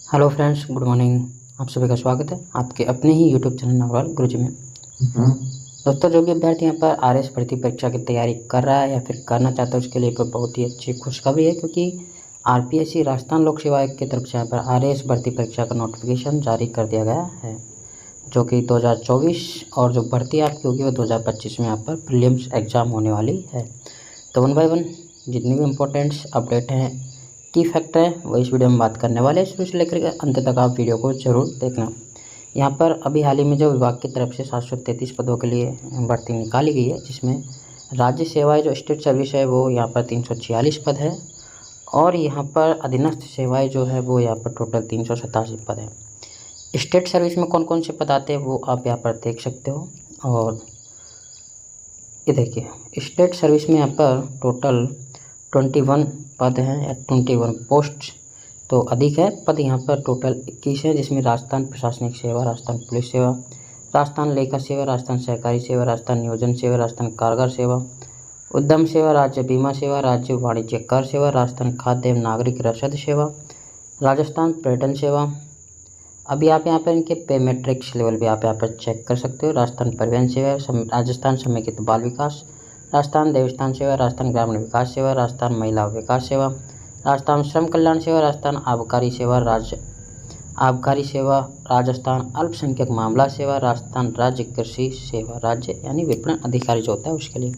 Hello friends, good morning. आप सभी का स्वागत है आपके अपने ही यूट्यूब चैनल नवराल गुरुजी में। दोस्तों, जो भी अभ्यर्थी यहाँ पर आरएस भर्ती परीक्षा की तैयारी कर रहा है या फिर करना चाहता है उसके लिए बहुत ही अच्छी खुशखबरी है, क्योंकि आरपीएससी राजस्थान लोक सेवा आयोग की तरफ से यहाँ पर आरएस भर्ती परीक्षा का नोटिफिकेशन जारी कर दिया गया है, जो कि 2024 और जो भर्ती आपकी होगी वो 2025 में यहाँ पर प्रीलिम्स एग्ज़ाम होने वाली है। तो वन बाय वन जितनी भी इम्पोर्टेंट्स अपडेट हैं, की फैक्टर है, वो इस वीडियो में बात करने वाले हैं। शुरू से लेकर के अंत तक आप वीडियो को जरूर देखना। यहाँ पर अभी हाल ही में जो विभाग की तरफ से 733 पदों के लिए भर्ती निकाली गई है, जिसमें राज्य सेवाएं जो स्टेट सर्विस है वो यहाँ पर 346 पद है, और यहाँ पर अधीनस्थ सेवाएं जो है वो यहाँ पर टोटल 387 पद है। स्टेट सर्विस में कौन कौन से पद आते हैं वो आप यहाँ पर देख सकते हो। और ये देखिए, स्टेट सर्विस में यहाँ पर टोटल 21 पद हैं या 21 पोस्ट तो अधिक है। पद यहाँ पर टोटल 21 है, जिसमें राजस्थान प्रशासनिक सेवा, राजस्थान पुलिस सेवा, राजस्थान लेखा सेवा, राजस्थान सहकारी सेवा, राजस्थान नियोजन सेवा, राजस्थान कारागार सेवा, उद्यम सेवा, राज्य बीमा सेवा, राज्य वाणिज्य कर सेवा, राजस्थान खाद्य एवं नागरिक रसद सेवा, राजस्थान पर्यटन सेवा। अभी आप यहाँ पर इनके पे मैट्रिक्स लेवल भी आप यहाँ पर चेक कर सकते हो। राजस्थान परिवहन सेवा, राजस्थान समेकित बाल विकास, राजस्थान देवस्थान सेवा, राजस्थान ग्रामीण विकास सेवा, राजस्थान महिला विकास सेवा, राजस्थान श्रम कल्याण सेवा, राजस्थान आबकारी सेवा, आबकारी सेवा, राजस्थान अल्पसंख्यक मामला सेवा, राजस्थान राज्य कृषि सेवा, राज्य यानी विपणन अधिकारी जो होता है उसके लिए।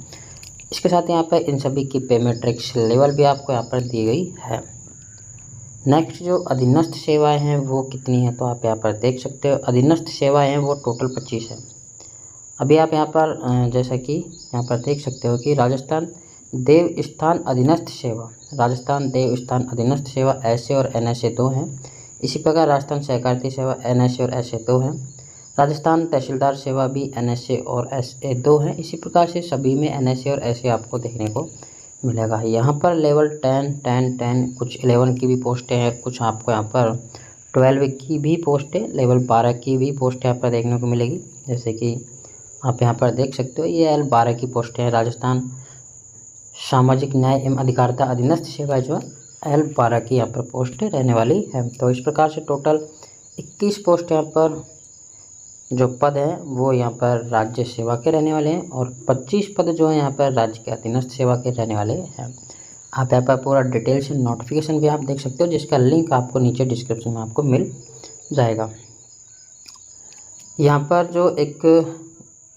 इसके साथ यहाँ पर इन सभी की पे मैट्रिक्स लेवल भी आपको यहाँ पर दी गई है। नेक्स्ट जो अधीनस्थ सेवाएं हैं वो कितनी हैं तो आप यहाँ पर देख सकते हो। अधीनस्थ सेवाएं हैं वो टोटल 25 है। अभी आप यहाँ पर जैसा कि यहाँ पर देख सकते हो कि राजस्थान देव स्थान अधीनस्थ सेवा, राजस्थान देव स्थान अधीनस्थ सेवा एसए और एनएसए 2 हैं। इसी प्रकार राजस्थान सहकारिता सेवा एनएसए और एसए 2 हैं। राजस्थान तहसीलदार सेवा भी एनएसए और एसए 2 हैं। इसी प्रकार से सभी में एनएसए और एसए आपको देखने को मिलेगा। यहाँ पर लेवल 10 कुछ 11 की भी पोस्टें हैं, कुछ आपको यहाँ पर 12 की भी पोस्टें, लेवल 12 की भी पोस्टें यहाँ पर देखने को मिलेगी। जैसे कि आप यहाँ पर देख सकते हो, ये L12 की पोस्टें हैं। राजस्थान सामाजिक न्याय एवं अधिकारिता अधीनस्थ सेवा जो है L12 की यहाँ पर पोस्टें रहने वाली है। तो इस प्रकार से टोटल 21 पोस्ट यहाँ पर जो पद हैं वो यहाँ पर राज्य सेवा के रहने वाले हैं, और 25 पद जो है यहाँ पर राज्य के अधीनस्थ सेवा के रहने वाले हैं। आप यहाँ पर पूरा डिटेल से नोटिफिकेशन भी आप देख सकते हो, जिसका लिंक आपको नीचे डिस्क्रिप्शन में आपको मिल जाएगा। यहाँ पर जो एक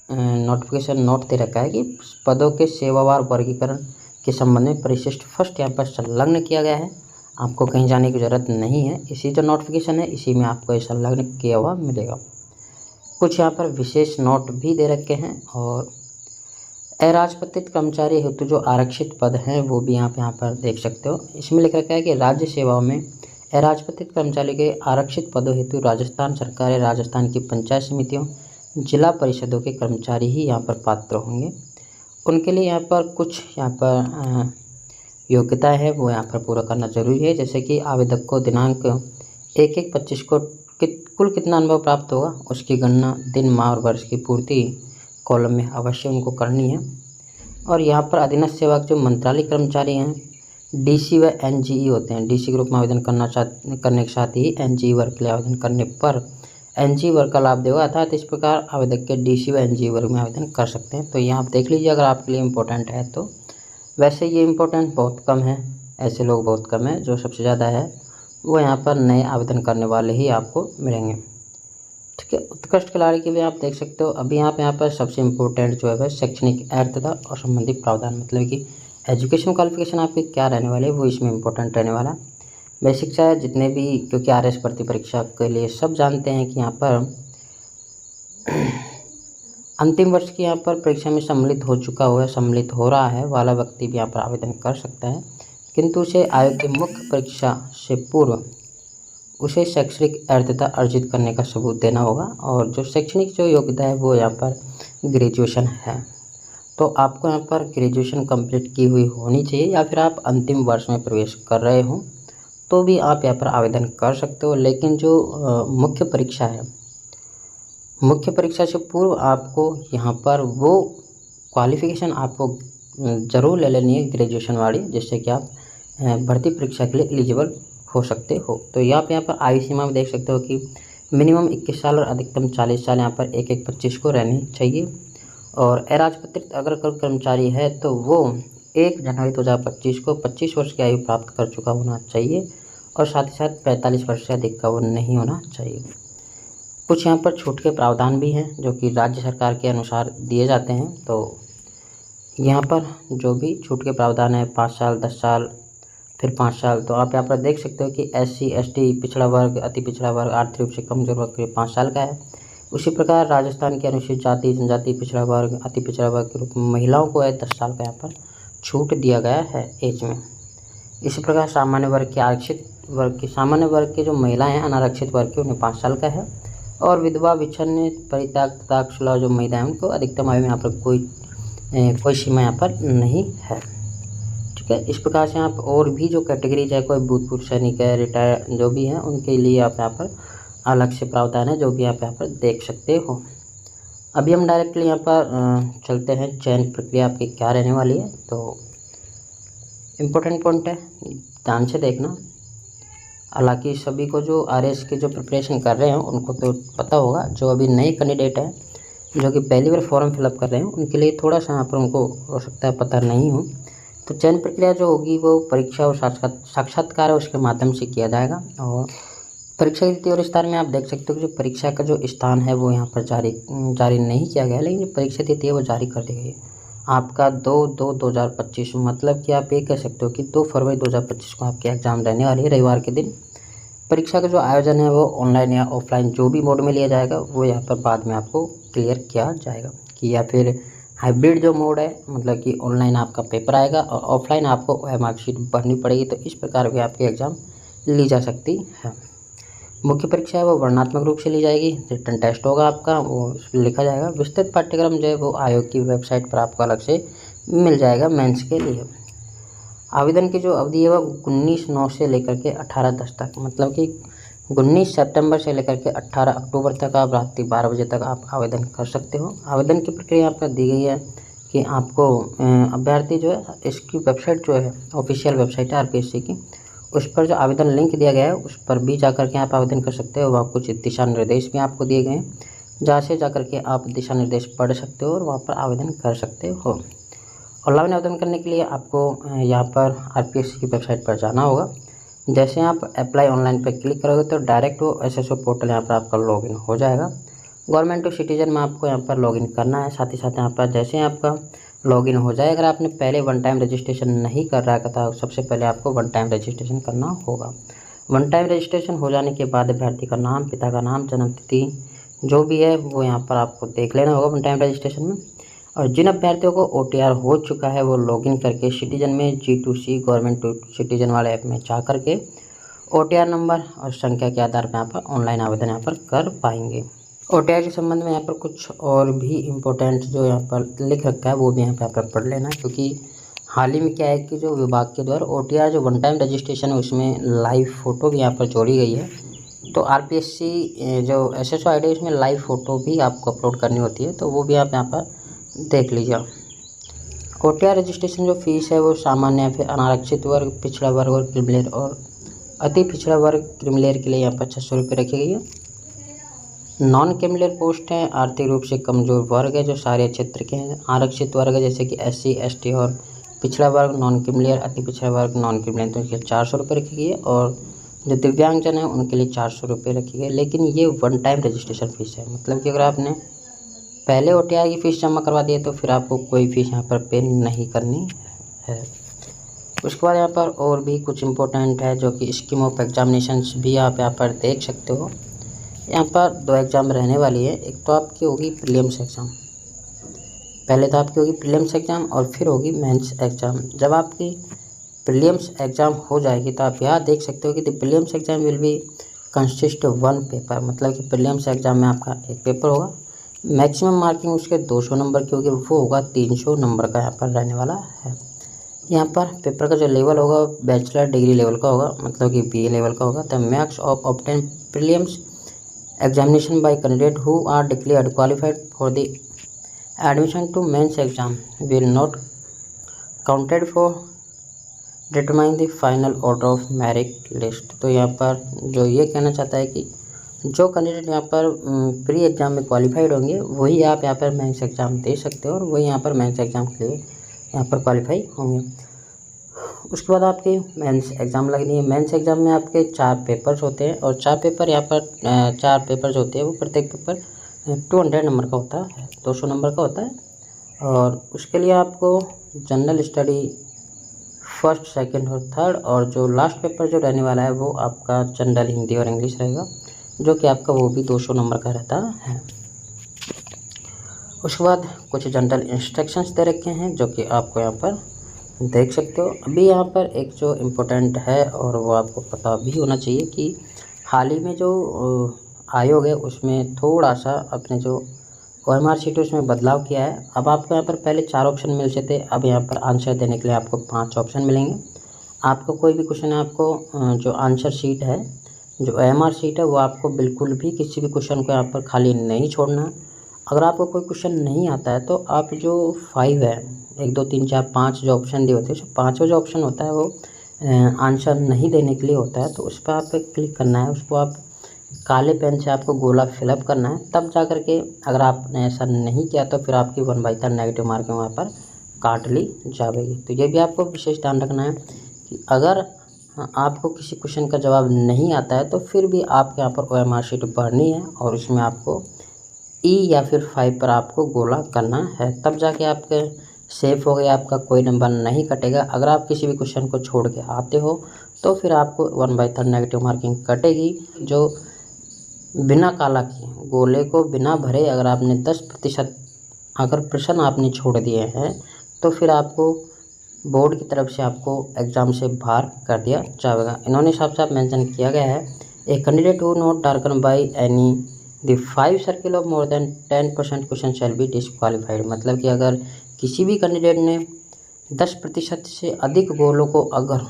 नोटिफिकेशन नोट दे रखा है कि पदों के सेवावार वर्गीकरण के संबंध में परिशिष्ट फर्स्ट यहाँ पर संलग्न किया गया है। आपको कहीं जाने की ज़रूरत नहीं है, इसी जो नोटिफिकेशन है इसी में आपको संलग्न किया हुआ मिलेगा। कुछ यहाँ पर विशेष नोट भी दे रखे हैं, और अराजपत्रित कर्मचारी हेतु जो आरक्षित पद हैं वो भी आप यहाँ पर देख सकते हो। इसमें लिख रखा है कि राज्य सेवाओं में अराजपत्रित कर्मचारी के आरक्षित पदों हेतु राजस्थान सरकार, राजस्थान की पंचायत समितियों, जिला परिषदों के कर्मचारी ही यहाँ पर पात्र होंगे। उनके लिए यहाँ पर कुछ यहाँ पर योग्यता है वो यहाँ पर पूरा करना जरूरी है। जैसे कि आवेदक को दिनांक 1/1/25 को कुल कितना अनुभव प्राप्त होगा उसकी गणना दिन, माह और वर्ष की पूर्ति कॉलम में अवश्य उनको करनी है। और यहाँ पर अधीनस्थ सेवा के जो मंत्रालय कर्मचारी हैं, डीसी व एनजीई होते हैं। डीसी ग्रुप में आवेदन करने के साथ ही एनजीई वर्ग के लिए आवेदन करने पर एनजीई वर्ग का लाभ देगा, अर्थात इस प्रकार आवेदक के डीसी व एनजीई वर्ग में आवेदन कर सकते हैं। तो यहाँ आप देख लीजिए अगर आपके लिए इम्पोर्टेंट है तो। वैसे ये इम्पोर्टेंट बहुत कम है, ऐसे लोग बहुत कम है। जो सबसे ज़्यादा है वो यहाँ पर नए आवेदन करने वाले ही आपको मिलेंगे। ठीक है, उत्कृष्ट खिलाड़ी के भी आप देख सकते हो। अभी आप यहाँ पर सबसे इम्पोर्टेंट जो है वह शैक्षणिक अर्हता और संबंधित प्रावधान, मतलब कि एजुकेशन क्वालिफिकेशन आपकी क्या रहने वाले है वो इसमें इम्पोर्टेंट रहने वाला। बेसिक चाहे जितने भी, क्योंकि आरएस भर्ती परीक्षा के लिए सब जानते हैं कि यहाँ पर अंतिम वर्ष की यहाँ पर परीक्षा में सम्मिलित हो चुका हुआ है, सम्मिलित हो रहा है वाला व्यक्ति भी यहाँ पर आवेदन कर सकता है, किंतु उसे आयोग की मुख्य परीक्षा से पूर्व उसे शैक्षणिक अर्हता अर्जित करने का सबूत देना होगा। और जो शैक्षणिक जो योग्यता है वो यहाँ पर ग्रेजुएशन है। तो आपको यहाँ पर ग्रेजुएशन कंप्लीट की हुई होनी चाहिए, या फिर आप अंतिम वर्ष में प्रवेश कर रहे हो तो भी आप यहाँ पर आवेदन कर सकते हो। लेकिन जो मुख्य परीक्षा है, मुख्य परीक्षा से पूर्व आपको यहाँ पर वो क्वालिफिकेशन आपको ज़रूर ले लेनी है ग्रेजुएशन वाली, जिससे कि आप भर्ती परीक्षा के लिए एलिजिबल हो सकते हो। तो यहाँ पर आयु सीमा में देख सकते हो कि मिनिमम 21 साल और अधिकतम 40 साल यहाँ पर 1/1/25 को रहनी चाहिए। और अराजपत्रित अगर कोई कर्मचारी है तो वो 1 जनवरी 2025 को 25 वर्ष की आयु प्राप्त कर चुका होना चाहिए और साथ ही साथ 45 वर्ष से अधिक का वो नहीं होना चाहिए। कुछ यहाँ पर छूट के प्रावधान भी हैं जो कि राज्य सरकार के अनुसार दिए जाते हैं। तो यहाँ पर जो भी छूट के प्रावधान है 5 साल, 10 साल, फिर 5 साल, तो आप यहाँ पर देख सकते हो कि SC, ST, पिछड़ा वर्ग, अति पिछड़ा वर्ग, आर्थिक रूप से कमजोर वर्ग के लिए 5 साल का है। उसी प्रकार राजस्थान के अनुसूचित जाति, जनजाति, पिछड़ा वर्ग, अति पिछड़ा वर्ग के रूप में महिलाओं को 10 साल का यहाँ पर छूट दिया गया है एज में। इसी प्रकार सामान्य वर्ग के जो महिलाएं हैं अनारक्षित वर्ग के उन्हें 5 साल का है। और विधवा, विच्छिन्न, परित्याग तथा अक्षुला जो महिलाएं उनको अधिकतम आयु में यहाँ पर कोई सीमा यहाँ पर नहीं है। ठीक है, इस प्रकार से आप और भी जो कैटेगरीज है, कोई भूतपूर्व सैनिक है, रिटायर जो भी हैं, उनके लिए आप यहाँ पर अलग से प्रावधान है जो भी आप यहाँ पर देख सकते हो। अभी हम डायरेक्टली यहाँ पर चलते हैं चयन प्रक्रिया आपकी क्या रहने वाली है। तो इम्पोर्टेंट पॉइंट है, ध्यान से देखना। हालांकि सभी को जो RS की जो प्रिपरेशन कर रहे हैं उनको तो पता होगा, जो अभी नए कैंडिडेट हैं जो कि पहली बार फॉर्म फिलअप कर रहे हैं उनके लिए थोड़ा सा यहाँ पर उनको हो सकता है पता नहीं हो। तो चयन प्रक्रिया जो होगी वो परीक्षा और साक्षात्कार है उसके माध्यम से किया जाएगा। और परीक्षा की तिथि और स्थान में आप देख सकते हो कि जो परीक्षा का जो स्थान है वो यहाँ पर जारी नहीं किया गया है, लेकिन जो परीक्षा तिथि है वो जारी कर दी गई है। आपका 2/2/2025, मतलब कि आप ये कह सकते हो कि 2 फरवरी 2025 को आपकी एग्ज़ाम रहने वाली है, रविवार के दिन। परीक्षा का जो आयोजन है वो ऑनलाइन या ऑफलाइन जो भी मोड में लिया जाएगा वो यहाँ पर बाद में आपको क्लियर किया जाएगा कि या फिर हाइब्रिड जो मोड है, मतलब कि ऑनलाइन आपका पेपर आएगा और ऑफलाइन आपको मार्कशीट भरनी पड़ेगी। तो इस प्रकार भी आपकी एग्ज़ाम ली जा सकती है। मुख्य परीक्षा है वो वर्णनात्मक रूप से ली जाएगी, रिटन टेस्ट होगा आपका, वो लिखा जाएगा। विस्तृत पाठ्यक्रम जो है वो आयोग की वेबसाइट पर आपको अलग से मिल जाएगा मेंस के लिए। आवेदन की जो अवधि है वो 19/9 से लेकर के 18/10 तक, मतलब कि 19 सितंबर से लेकर के 18 अक्टूबर तक आप रात 12 बजे तक आप आवेदन कर सकते हो। आवेदन की प्रक्रिया यहाँ पर दी गई है कि आपको अभ्यर्थी जो है इसकी वेबसाइट जो है ऑफिशियल वेबसाइट है RPSC की, उस पर जो आवेदन लिंक दिया गया है उस पर भी जाकर के आप आवेदन कर सकते हो। वहाँ कुछ दिशा निर्देश भी आपको दिए गए हैं जहाँ से जाकर के आप दिशा निर्देश पढ़ सकते हो और वहाँ पर आवेदन कर सकते हो। ऑनलाइन आवेदन करने के लिए आपको यहाँ पर RPSC की वेबसाइट पर जाना होगा। जैसे आप अप्लाई ऑनलाइन पर क्लिक करोगे तो डायरेक्ट वो SSO पोर्टल यहाँ पर आपका लॉगिन हो जाएगा। गवर्नमेंट टू सिटीजन में आपको यहाँ पर लॉगिन करना है। साथ ही साथ यहाँ पर जैसे आपका लॉगिन हो जाए, अगर आपने पहले 1 टाइम रजिस्ट्रेशन नहीं कर रखा था सबसे पहले आपको 1 टाइम रजिस्ट्रेशन करना होगा। 1 टाइम रजिस्ट्रेशन हो जाने के बाद अभ्यर्थी का नाम, पिता का नाम, जन्म तिथि जो भी है वो यहाँ पर आपको देख लेना होगा 1 टाइम रजिस्ट्रेशन में। और जिन अभ्यर्थियों को OTR हो चुका है वो लॉगिन करके सिटीजन में G2C गवर्नमेंट टू सिटीजन वाले ऐप में जा करके OTR नंबर और संख्या के आधार पर यहाँ पर ऑनलाइन आवेदन यहाँ पर कर पाएंगे। OTR के संबंध में यहाँ पर कुछ और भी इम्पोर्टेंट जो यहाँ पर लिख रखा है वो भी यहाँ पर पढ़ लेना, क्योंकि हाल ही में क्या है कि जो विभाग के द्वारा OTR जो 1 टाइम रजिस्ट्रेशन है उसमें लाइव फ़ोटो भी यहाँ पर जोड़ी गई है। तो RPSC जो SSO ID है उसमें लाइव फ़ोटो भी आपको अपलोड करनी होती है, तो वो भी आप यहाँ पर देख लीजिए। OTR रजिस्ट्रेशन जो फीस है वो सामान्य, फिर अनारक्षित वर्ग, पिछड़ा वर्ग और क्रिमिलेयर और अति पिछड़ा वर्ग क्रिमिलेयर के लिए यहाँ पर 600 रुपये रखी गई है। नॉन क्रिमिलेयर पोस्ट हैं, आर्थिक रूप से कमज़ोर वर्ग है जो सारे क्षेत्र के हैं। आरक्षित वर्ग है जैसे कि SC, ST और पिछड़ा वर्ग, नॉन क्रिमिलेयर, अति पिछड़ा वर्ग, नॉन क्रिमिलेयर, तो इसके लिए 400 रुपये रखी गई है। और जो दिव्यांगजन है उनके लिए 400 रुपये रखी गई। लेकिन ये 1 टाइम रजिस्ट्रेशन फ़ीस है, मतलब कि अगर आपने पहले OTR की फ़ीस जमा करवा दी है तो फिर आपको कोई फ़ीस यहाँ पर पे नहीं करनी है। उसके बाद यहाँ पर और भी कुछ इम्पोर्टेंट है जो कि स्कीम ऑफ एग्जामिनेशंस भी आप यहाँ पर देख सकते हो। यहाँ पर 2 एग्ज़ाम रहने वाली है। एक तो आपकी होगी प्रीलिम्स एग्ज़ाम, पहले तो आपकी होगी प्रीलिम्स एग्ज़ाम और फिर होगी मेंस एग्ज़ाम। जब आपकी प्रीलिम्स एग्ज़ाम हो जाएगी तो आप यहाँ देख सकते हो कि the prelims exam will be consist of 1 paper, मतलब कि प्रीलिम्स एग्ज़ाम में आपका एक पेपर होगा। मैक्सिमम मार्किंग उसके 200 नंबर की होगी, वो होगा 300 नंबर का यहाँ पर रहने वाला है। यहाँ पर पेपर का जो लेवल होगा बैचलर डिग्री लेवल का होगा, मतलब कि BA लेवल का होगा। The marks of obtain prelims examination by candidate who are declared qualified for the admission to mains exam will not counted for determine the final order of merit list. तो यहाँ पर जो ये कहना चाहता है कि जो कैंडिडेट यहाँ पर प्री एग्ज़ाम में क्वालिफाइड होंगे वही आप यहाँ पर मेंस एग्ज़ाम दे सकते हो और वही यहाँ पर मेंस एग्ज़ाम के लिए यहाँ पर क्वालिफाई होंगे। उसके बाद आपके मेंस एग्ज़ाम लगनी है। मेंस एग्ज़ाम में आपके 4 पेपर्स होते हैं और 4 पेपर यहाँ पर 4 पेपर्स होते हैं, वो प्रत्येक पेपर 200 नंबर का होता है, 200 नंबर का होता है। और उसके लिए आपको जनरल स्टडी फर्स्ट, सेकंड और थर्ड, और जो लास्ट पेपर जो रहने वाला है वो आपका जनरल हिंदी और इंग्लिश रहेगा, जो कि आपका वो भी 200 नंबर का रहता है। उसके बाद कुछ जनरल इंस्ट्रक्शंस दे रखे हैं जो कि आपको यहाँ पर देख सकते हो। अभी यहाँ पर एक जो इम्पोर्टेंट है और वो आपको पता भी होना चाहिए कि हाल ही में जो आयोग है उसमें थोड़ा सा अपने जो OMR शीट है उसमें बदलाव किया है। अब आपको यहाँ पर पहले 4 ऑप्शन मिलते थे, अब यहाँ पर आंसर देने के लिए आपको 5 ऑप्शन मिलेंगे। आपको कोई भी क्वेश्चन है, आपको जो आंसर शीट है, जो OMR शीट है, वो आपको बिल्कुल भी किसी भी क्वेश्चन को यहाँ पर खाली नहीं छोड़ना। अगर आपको कोई क्वेश्चन नहीं आता है तो आप जो 5 है, 1 2 3 4 5 जो ऑप्शन दिए होते हैं, जो 5वां जो ऑप्शन होता है वो आंसर नहीं देने के लिए होता है, तो उस पर आप क्लिक करना है। उसको आप काले पेन से आपको गोला फिलअप करना है, तब जा कर के अगर आपने ऐसा नहीं किया तो फिर आपकी 1/3 नेगेटिव मार्किंग वहाँ पर काट ली जाएगी। तो ये भी आपको विशेष ध्यान रखना है कि अगर आपको किसी क्वेश्चन का जवाब नहीं आता है तो फिर भी आपके यहाँ पर OMR शीट भरनी है और उसमें आपको E या फिर 5 पर आपको गोला करना है, तब जाके आपके सेफ हो गया, आपका कोई नंबर नहीं कटेगा। अगर आप किसी भी क्वेश्चन को छोड़ के आते हो तो फिर आपको 1/3 नेगेटिव मार्किंग कटेगी। जो बिना काला किए, गोले को बिना भरे अगर आपने 10% अगर प्रश्न आपने छोड़ दिए हैं तो फिर आपको बोर्ड की तरफ से आपको एग्ज़ाम से बाहर कर दिया जाएगा। इन्होंने साफ साफ मेंशन किया गया है, a candidate who not darken by any the 5 circle of more than 10% question shall be disqualified. मतलब कि अगर किसी भी कैंडिडेट ने 10% से अधिक गोलों को अगर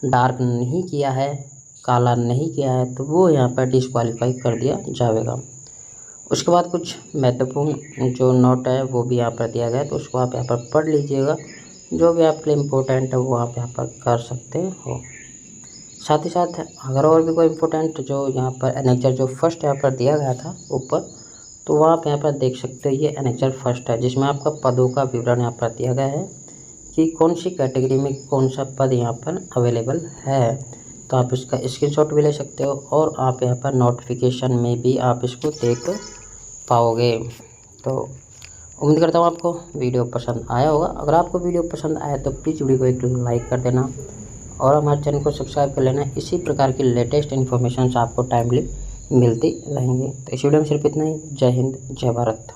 डार्क नहीं किया है, काला नहीं किया है, तो वो यहाँ पर डिस्क्वालीफाई कर दिया जाएगा। उसके बाद कुछ महत्वपूर्ण जो नोट है वो भी यहाँ पर दिया गया है, तो उसको आप यहाँ पर पढ़ लीजिएगा। जो भी आपके लिए इम्पोर्टेंट है वो आप यहाँ पर कर सकते हो। साथ ही साथ अगर और भी कोई इम्पोर्टेंट जो यहाँ पर एनेक्चर जो फर्स्ट यहाँ पर दिया गया था ऊपर, तो वह आप यहाँ पर देख सकते हो। ये एनेक्चर फर्स्ट है जिसमें आपका पदों का विवरण यहाँ पर दिया गया है कि कौन सी कैटेगरी में कौन सा पद यहाँ पर अवेलेबल है। तो आप इसका स्क्रीनशॉट भी ले सकते हो और आप यहाँ पर नोटिफिकेशन में भी आप इसको देख पाओगे। तो उम्मीद करता हूँ आपको वीडियो पसंद आया होगा। अगर आपको वीडियो पसंद आया तो प्लीज़ वीडियो को एक लाइक कर देना और हमारे चैनल को सब्सक्राइब कर लेना। इसी प्रकार की लेटेस्ट इन्फॉर्मेशन आपको टाइमली मिलती रहेंगी। तो इस वीडियो में सिर्फ इतना ही। जय हिंद, जय भारत।